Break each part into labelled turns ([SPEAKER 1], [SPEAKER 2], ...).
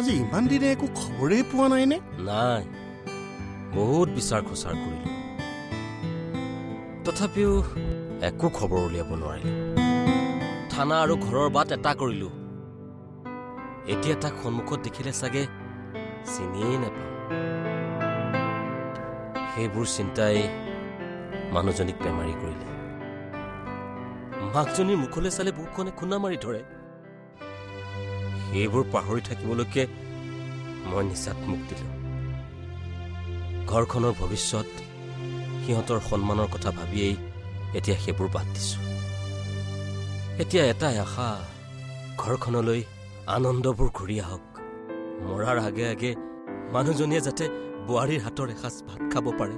[SPEAKER 1] আজি ইমান দিনে একো খবৰেই পোৱা নাইনে?
[SPEAKER 2] নাই, বহুত বিচাৰ খোচাৰ কৰিলো, তথাপিও একো খবৰ উলিয়াব নোৱাৰিলো। থানা আৰু ঘৰৰ বাট এটা কৰিলো, এতিয়া তাক সন্মুখত দেখিলে চাগে চিনিয়েই নাপাওঁ। সেইবোৰ চিন্তাই মানুহজনীক বেমাৰী কৰিলে। মাকজনীৰ মুখলৈ চালে বুকুখনে খুন্দা মাৰি ধৰে। সেইবোৰ পাহৰি থাকিবলৈকে মই নিচাত মুখ দিলো। ঘৰখনৰ ভৱিষ্যত, সিহঁতৰ সন্মানৰ কথা ভাবিয়েই এতিয়া সেইবোৰ বাদ দিছো। এতিয়া এটাই আশা, ঘৰখনলৈ আনন্দবোৰ ঘূৰি আহক। মৰাৰ আগে আগে মানুহজনীয়ে যাতে বোৱাৰীৰ হাতৰ এসাঁজ ভাত খাব পাৰে।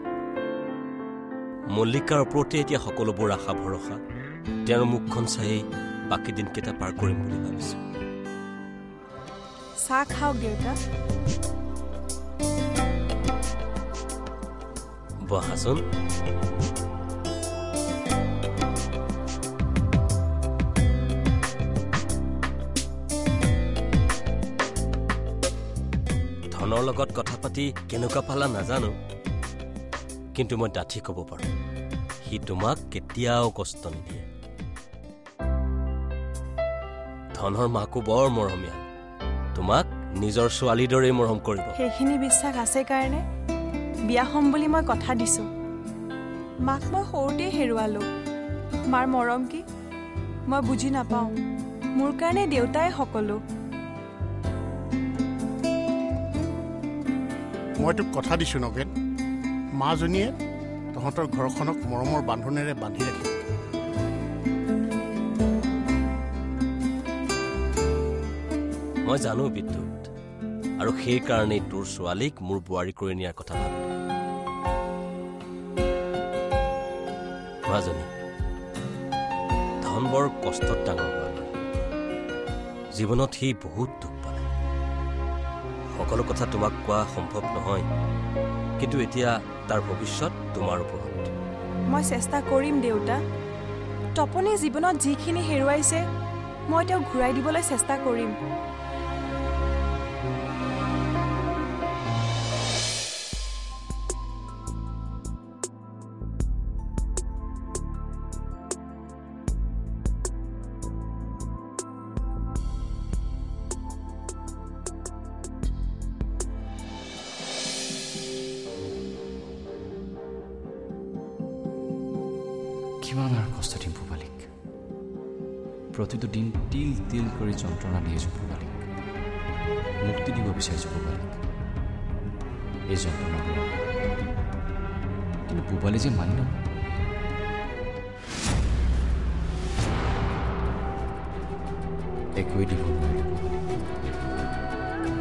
[SPEAKER 2] মল্লিকাৰ ওপৰতে এতিয়া সকলোবোৰ আশা ভৰসা। তেওঁৰ মুখখন চাই বাকী দিনকেইটা পাৰ কৰিম বুলি ভাবিছো।
[SPEAKER 3] চাহ খাওক দেউতা।
[SPEAKER 2] বহাচোন। ধনৰ লগত কথা পাতি কেনেকুৱা পালা নাজানো, কিন্তু মই ডাঠি ক'ব পাৰো, সি তোমাক কেতিয়াও কষ্ট নিদিয়ে। ধনৰ মাকো বৰ মৰমীয়া, তোমাক নিজৰ ছোৱালীৰ দৰেই মৰম কৰিব।
[SPEAKER 3] সেইখিনি বিশ্বাস আছে কাৰণে বিয়া হ'ম বুলি মই কথা দিছো। মাক মই সৰুতেই হেৰুৱালো। মাৰ মৰম কি মই বুজি নাপাওঁ। মোৰ কাৰণে দেউতাই সকলো।
[SPEAKER 1] মই তোক কথা দিছো নগেন, মাজনীয়ে তহঁতৰ ঘৰখনক মৰমৰ বান্ধোনেৰে বান্ধি ৰাখিব।
[SPEAKER 2] মই জানো বিদ্যুৎ, আৰু সেইকাৰণেই তোৰ ছোৱালীক মোৰ বোৱাৰী কৰি নিয়াৰ কথা ভাবিলো। মাজনী, ধন বৰ কষ্টত ডাঙৰ হোৱা নাই। জীৱনত সি বহুত দুখ পালে। সকলো কথা তোমাক কোৱা সম্ভৱ নহয়, কিন্তু এতিয়া তাৰ ভৱিষ্যত তোমাৰ ওপৰত।
[SPEAKER 3] মই চেষ্টা কৰিম দেউতা। তপনে জীৱনত যিখিনি হেৰুৱাইছে মই তেওঁক ঘূৰাই দিবলৈ চেষ্টা কৰিম।
[SPEAKER 4] কিমান আৰু কষ্ট দিম পূবালীক? প্ৰতিটো দিন তিল তিল কৰি যন্ত্ৰণা দি আছোঁ পূবালীক। মুক্তি দিব বিচাৰিছোঁ পূবালীক এই যন্ত্ৰণাবোৰ, কিন্তু পূবালী যে মানি ল'ব। একোৱেই দিব নোৱাৰিলে পূবালীক।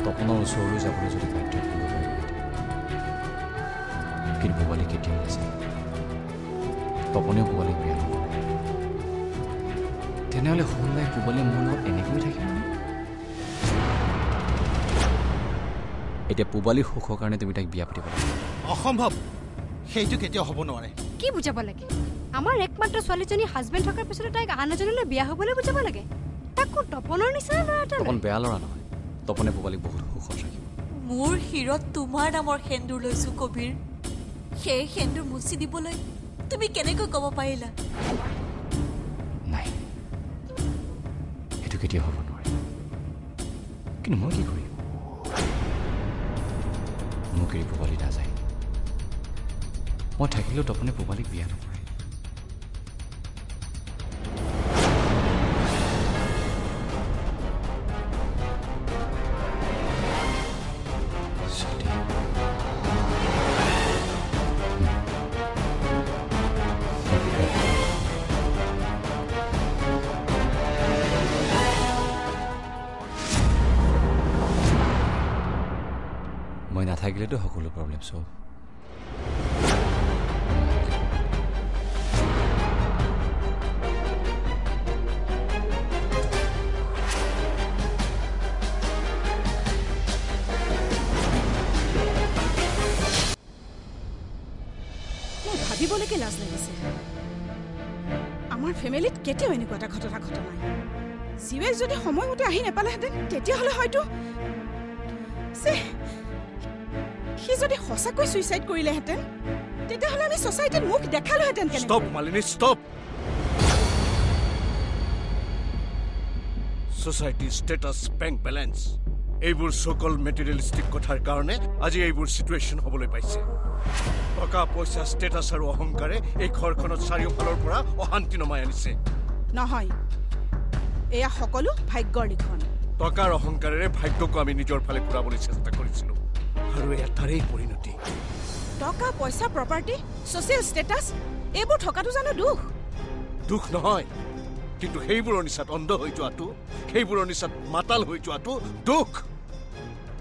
[SPEAKER 4] তপনৰ ওচৰলৈ যাবলৈ যদি বাধ্য কৰিব পাৰিলেহেঁতেন, কিন্তু পূবালী কেতিয়াও নাযায়। তপনেও পূবালীক বেয়া নকৰে। তেনেহ'লে সন্ধ্যাই পূবালীয়ে মোৰ লগত এনেকৈ থাকিব। এতিয়া পূবালীৰ সুখৰ কাৰণে তুমি তাইক বিয়া পাতিব লাগে।
[SPEAKER 5] অসম্ভৱ, সেইটো কেতিয়াও হ'ব নোৱাৰে।
[SPEAKER 6] কি বুজাব লাগে? আমাৰ একমাত্ৰ ছোৱালীজনী হাজবেণ্ড থকাৰ পিছতে তাইক আন এজনলৈ বিয়া হ'বলৈ বুজাব লাগে? তাকো তপনৰ নিচিনা ল'ৰা এটা।
[SPEAKER 4] তপন বেয়া ল'ৰা নহয়, তপনে পূবালীক বহুত সুখত ৰাখিব।
[SPEAKER 7] মোৰ শিৰত তোমাৰ নামৰ সেন্দুৰ লৈছোঁ কবিৰ। সেই সেন্দুৰ মুচি দিবলৈ তুমি কেনেকৈ ক'ব পাৰিলা?
[SPEAKER 4] নাই, সেইটো কেতিয়াও হ'ব নোৱাৰে। কিন্তু মই কি কৰিম? মোক এৰি পূবালী নাযায়। মই থাকিলেও তপনে পূবালীক বিয়া নকৰে। মই নাথাকিলেতো সকলো প্ৰব্লেম চব।
[SPEAKER 6] ভাবিবলৈকে লাজ লাগিছে। আমাৰ ফেমিলিত কেতিয়াও এনেকুৱা এটা ঘটনা ঘটা নাই। জীৱে যদি সময়মতে আহি নাপালেহেঁতেন, তেতিয়াহ'লে হয়তো
[SPEAKER 8] সি যদি সঁচাকৈ ছুইচাইড কৰিলেহেঁতেন তেতিয়াহ'লে আমি ছ'চাইটিত মুখ দেখালোহেঁতেন।
[SPEAKER 9] Stop Malini, stop. Society status, bank balance, এইবোৰ সকল মেটেৰিয়েলিষ্টিক কথাৰ কাৰণে আজি এইবোৰ চিটুৱেশ্যন হ'বলৈ পাইছে। টকা পইচা, ষ্টেটাছ আৰু অহংকাৰে এই ঘৰখনত চাৰিওফালৰ পৰা অশান্তি নমাই আনিছে।
[SPEAKER 8] নহয়, এয়া সকলো ভাগ্যৰ লিখন।
[SPEAKER 9] টকাৰ অহংকাৰেৰে ভাগ্যকো আমি নিজৰ ফালে ঘূৰাবলৈ চেষ্টা কৰিছিলো, আৰু এয়া তাৰেই পৰিণতি।
[SPEAKER 8] টকা পইচা, প্ৰপাৰ্টি, ছ'চিয়েল ষ্টেটাছ এইবোৰ থকাটো জানো দুখ?
[SPEAKER 9] দুখ নহয়, কিন্তু সেইবোৰৰ নিচাত অন্ধ হৈ যোৱাটো, সেইবোৰৰ নিচাত মাতাল হৈ যোৱাটো দুখ,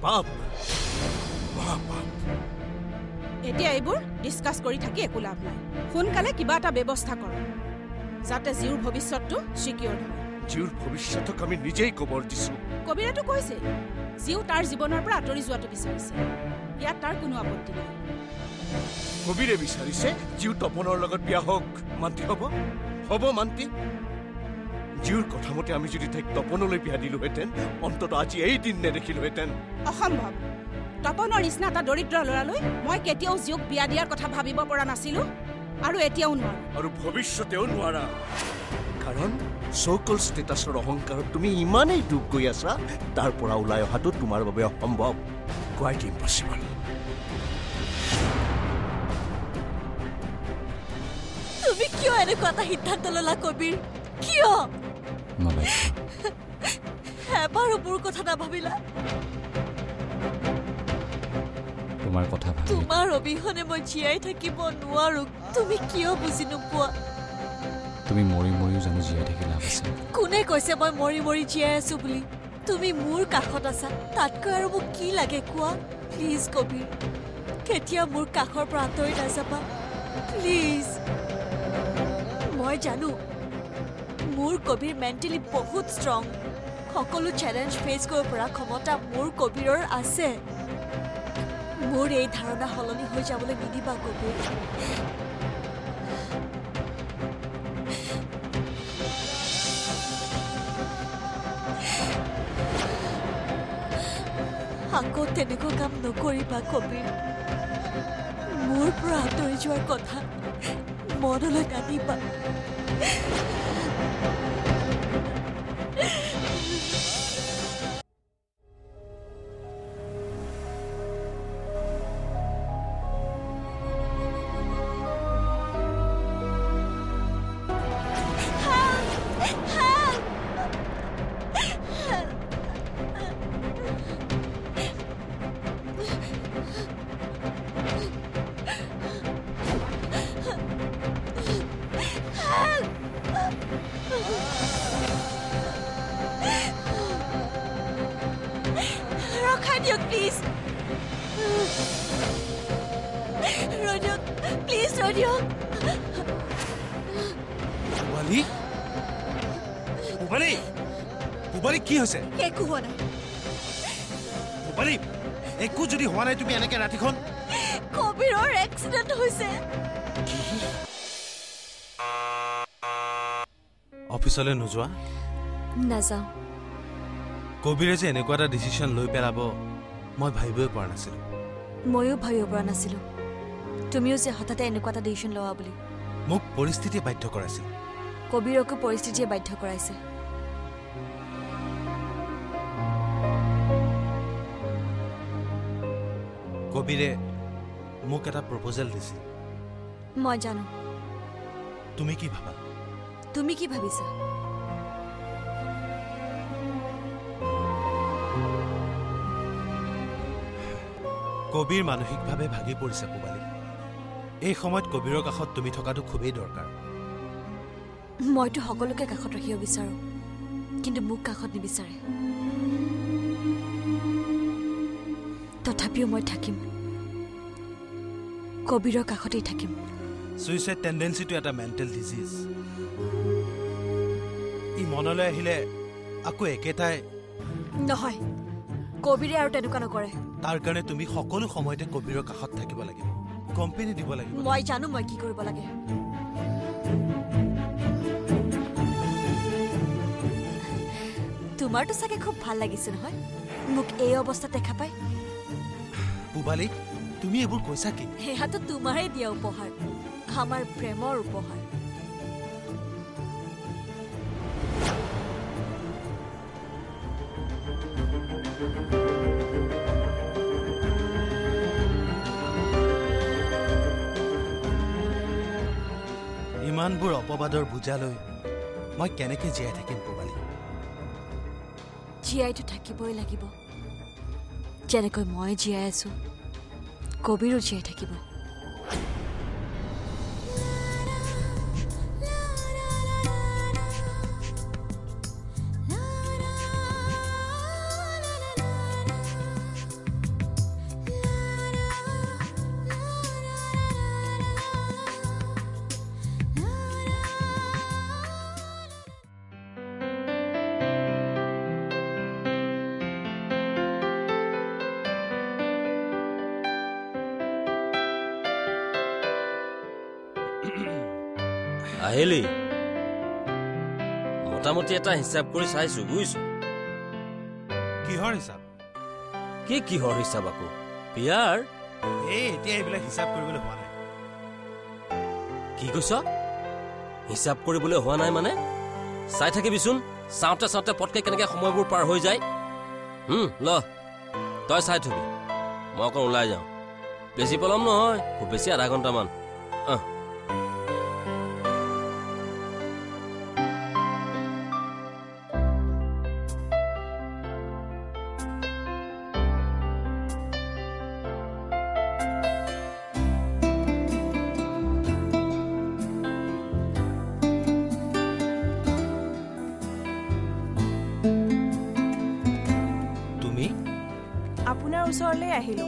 [SPEAKER 9] পাপ, মহাপাপ।
[SPEAKER 8] এতিয়া এইবোৰ ডিছকাছ কৰি থাকি একো লাভ নাই। সোনকালে কিবা এটা ব্যৱস্থা কৰ যাতে জীউৰ ভৱিষ্যতটো চিকিউৰ হয়।
[SPEAKER 9] জীউৰ ভৱিষ্যতক আমি নিজেই কবৰ দিছো।
[SPEAKER 8] কবিৰেতো কৈছে জীউ তাৰ জীৱনৰ পৰা আঁতৰি যোৱাটো বিচাৰিছে, ইয়াত তাৰ কোনো আপত্তি নাই।
[SPEAKER 9] কবিৰে বিচাৰিছে জীউ তপনৰ লগত বিয়া হওক। মান্তি হ'ব মান্তি। জীউৰ কথা মতে আমি যদি তাইক তপনলৈ বিয়া দিলোহেঁতেন, অন্তত আজি এই দিন নেদেখিলোহেঁতেন।
[SPEAKER 8] অসম্ভৱ। তপনৰ নিচিনা এটা দৰিদ্ৰ ল'ৰালৈ মই কেতিয়াও জীউক বিয়া দিয়াৰ কথা ভাবিব পৰা নাছিলো, আৰু এতিয়াও নোৱাৰো,
[SPEAKER 9] আৰু ভৱিষ্যতেও নোৱাৰা। কাৰণ চৌকল ষ্টেটাছৰ অহংকাৰত তুমি ইমানেই ডুব গৈ আছা, তাৰ পৰা ওলাই অহাটো তোমাৰ বাবে অসম্ভৱ, কোৱাইট ইম্পচিবল।
[SPEAKER 7] তুমি কিয় এনেকুৱা এটা সিদ্ধান্ত ল'লা কবিৰ? কিয় এবাৰো মোৰ কথা নাভাবিলা?
[SPEAKER 4] তোমাৰ কথা ভাবি
[SPEAKER 7] তোমাৰ অবিহনে মই জীয়াই থাকিব নোৱাৰো। তুমি কিয় বুজি নোপোৱা?
[SPEAKER 4] তুমি মৰি মৰিও জানো জীয়াই থাকি লাভ আছে?
[SPEAKER 7] কোনে কৈছে মই মৰি মৰি জীয়াই আছো বুলি? তুমি মোৰ কাষত আছা, তাতকৈ আৰু মোক কি লাগে কোৱা? প্লিজ কবিৰ, কেতিয়া মোৰ কাষৰ পৰা আঁতৰি নাযাবা প্লিজ। মই জানো মোৰ কবিৰ মেণ্টেলি বহুত ষ্ট্ৰং, সকলো চেলেঞ্জ ফেচ কৰিব পৰা ক্ষমতা মোৰ কবিৰৰ আছে। মোৰ এই ধাৰণা সলনি হৈ যাবলৈ নিদিবা কবিৰ। আকৌ তেনেকুৱা কাম নকৰিবা কবিৰ। মোৰ পৰা আঁতৰি যোৱাৰ কথা মনলৈ নানিবা।
[SPEAKER 5] কি হৈছে?
[SPEAKER 7] একো হোৱা নাই।
[SPEAKER 5] একো যদি হোৱা নাই তুমি এনেকে ৰাতিখন?
[SPEAKER 7] কবিৰৰ এক্সিডেণ্ট হৈছে।
[SPEAKER 5] অফিচলৈ নোযোৱা?
[SPEAKER 7] নাযাওঁ।
[SPEAKER 5] কবিৰে যে এনেকুৱা এটা ডিচিশ্যন লৈ পেলাব মই ভাবিবই পৰা নাছিলো।
[SPEAKER 7] ময়ো ভাবিব পৰা নাছিলো তুমিও যে হঠাতে এনেকুৱা এটা ডিচিশ্যন লোৱা বুলি।
[SPEAKER 5] মোক পৰিস্থিতিয়ে বাধ্য কৰাইছিল।
[SPEAKER 7] কবিৰকো পৰিস্থিতিয়ে বাধ্য কৰাইছে।
[SPEAKER 5] কবিৰে মোক এটা প্ৰপ'জেল দিছিল।
[SPEAKER 7] মই জানো।
[SPEAKER 5] তুমি কি ভাবা?
[SPEAKER 7] তুমি কি ভাবিছা?
[SPEAKER 5] কবিৰ মানসিকভাৱে ভাগি পৰিছে পুবালী। এই সময়ত কবিৰৰ কাষত তুমি থকাটো খুবেই দৰকাৰ।
[SPEAKER 7] মইতো সকলোকে কাষত ৰাখিব বিচাৰো, কিন্তু মোক কাষত নিবিচাৰে। তথাপিও মই থাকিম, কবিৰৰ কাষতেই থাকিম।
[SPEAKER 5] ছুইচাইড টেণ্ডেঞ্চিটো এটা মেণ্টেল ডিজিজ। ই মনলৈ আহিলে আকৌ একেটাই
[SPEAKER 7] নহয়। কবিৰে আৰু তেনেকুৱা নকৰে।
[SPEAKER 5] তাৰ কাৰণে তুমি সকলো সময়তে কবিৰৰ কাষত থাকিব লাগিব, কোম্পানী দিব লাগিব।
[SPEAKER 7] মই জানো মই কি কৰিব লাগে। তোমাৰতো চাগে খুব ভাল লাগিছে নহয় মোক এই অৱস্থাত দেখা পাই?
[SPEAKER 5] পূবালী তুমি এইবোৰ কৈছা কি
[SPEAKER 7] সেয়াতো তোমাৰে দিয়া উপহাৰ আমাৰ প্ৰেমৰ উপহাৰ
[SPEAKER 5] ইমানবোৰ অপবাদৰ বুজালৈ মই কেনেকে জীয়াই থাকিম পূবালী
[SPEAKER 7] জীয়াইতো থাকিবই লাগিব যেনেকৈ মই জীয়াই আছো কবিৰো জীয়াই থাকিব
[SPEAKER 2] আহিলি মোটামুটি এটা হিচাপ কৰি চাইছো বুজিছো
[SPEAKER 5] কিহৰ হিচাপ
[SPEAKER 2] কিহৰ হিচাপ আকৌ বিয়াৰ
[SPEAKER 5] এতিয়া এইবিলাক হিচাপ কৰিবলৈ হোৱা নাই
[SPEAKER 2] কি কৈছ হিচাপ কৰিবলৈ হোৱা নাই মানে চাই থাকিবিচোন চাওঁতে চাওঁতে পটকে কেনেকে সময়বোৰ পাৰ হৈ যায় ল তই চাই থবি মই অকণ ওলাই যাওঁ বেছি পলম নহয় খুব বেছি আধা ঘণ্টামান
[SPEAKER 3] আপোনাৰ ওচৰলৈ আহিলো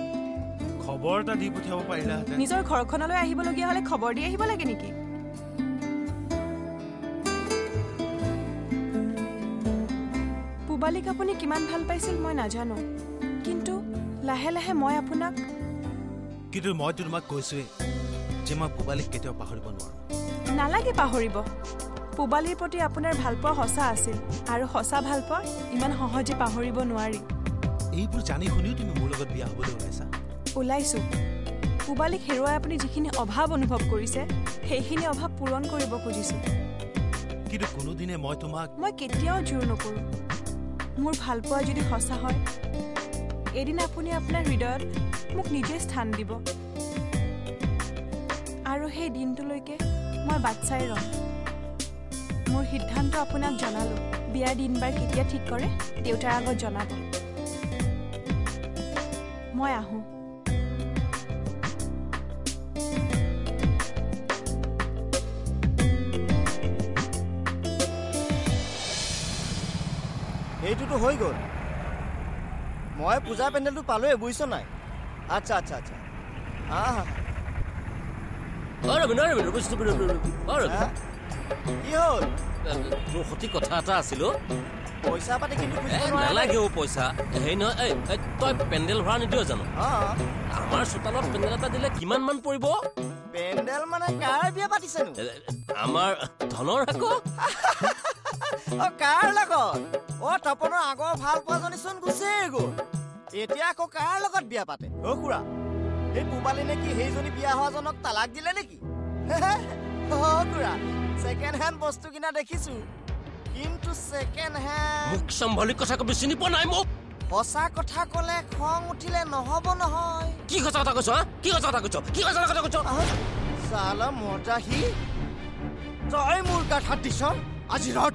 [SPEAKER 5] খবৰ এটা দি পঠিয়াব পাৰিলাহেঁতেন
[SPEAKER 3] নিজৰ ঘৰখনলৈ আহিবলগীয়া হলে খবৰ দি আহিব লাগে নেকি পূবালীক আপুনি কিমান ভাল পাইছিল মই নাজানো কিন্তু লাহে লাহে মই আপোনাক
[SPEAKER 5] কিন্তু মইতো তোমাক কৈছোৱেই যে মই পূবালীক কেতিয়াও পাহৰিব নোৱাৰো
[SPEAKER 3] নালাগে পাহৰিব পূবালীৰ প্ৰতি আপোনাৰ ভালপোৱা সঁচা আছিল আৰু সঁচা ভালপোৱা ইমান সহজে পাহৰিব নোৱাৰি
[SPEAKER 5] এইবোৰ জানি শুনিও তুমি মোৰ লগত বিয়া হ'বলৈ
[SPEAKER 3] ওলাইছো পূবালীক হেৰুৱাই আপুনি যিখিনি অভাৱ অনুভৱ কৰিছে সেইখিনি অভাৱ পূৰণ কৰিব খুজিছো
[SPEAKER 5] কিন্তু কোনোদিনে মই
[SPEAKER 3] কেতিয়াও জোৰ নকৰো মোৰ ভালপোৱা যদি সঁচা হয় এদিন আপুনি আপোনাৰ হৃদয়ত মোক নিজে স্থান দিব আৰু সেই দিনটোলৈকে মই বাট চাই ৰম মোৰ সিদ্ধান্ত আপোনাক জনালো বিয়াৰ দিনবাৰ কেতিয়া ঠিক কৰে দেউতাৰ আগত জনাব মই আহো
[SPEAKER 10] এইটোতো হৈ গ'ল মই পূজা পেণ্ডেলটো পালোৱে বুজিছ নাই আচ্ছা আচ্ছা আচ্ছা কি হ'ল
[SPEAKER 2] তোৰ সঠিক কথা এটা আছিল
[SPEAKER 10] পইচা পাতি কিন্তু
[SPEAKER 2] নালাগে পইচা হেৰি নহয় তই পেণ্ডেল ভৰা নিদিয় জানো আমাৰ চোতালত পেণ্ডেল এটা দিলে কিমান মান পৰিব
[SPEAKER 10] পেণ্ডেল মানে কাৰ বিয়া পাতিছেনো
[SPEAKER 2] আমাৰ ধনৰ আকৌ
[SPEAKER 10] কাৰ লগত তপনৰ আগৰ ভাল পোৱাজনী চোন গুচি গ'ল এতিয়া আকৌ কাৰ লগত বিয়া পাতে খুৰা এই পূবালী নেকি সেইজনী বিয়া হোৱাজনক তালাক দিলে নেকি খুৰা ছেকেণ্ড হেণ্ড বস্তু কিনা দেখিছো কিন্তু ছেকেণ্ড হেণ্ড
[SPEAKER 2] মুখ সম্ভালি কথা কবি চিনি পোৱা নাই মোক
[SPEAKER 10] সঁচা কথা ক'লে খং উঠিলে নহ'ব নহয়
[SPEAKER 2] কি সঁচা কথা কৈছ কি সঁচা কথা কৈছ
[SPEAKER 10] চালা মজাহি তই মোৰ গাত হাত দিছ আজি ৰহ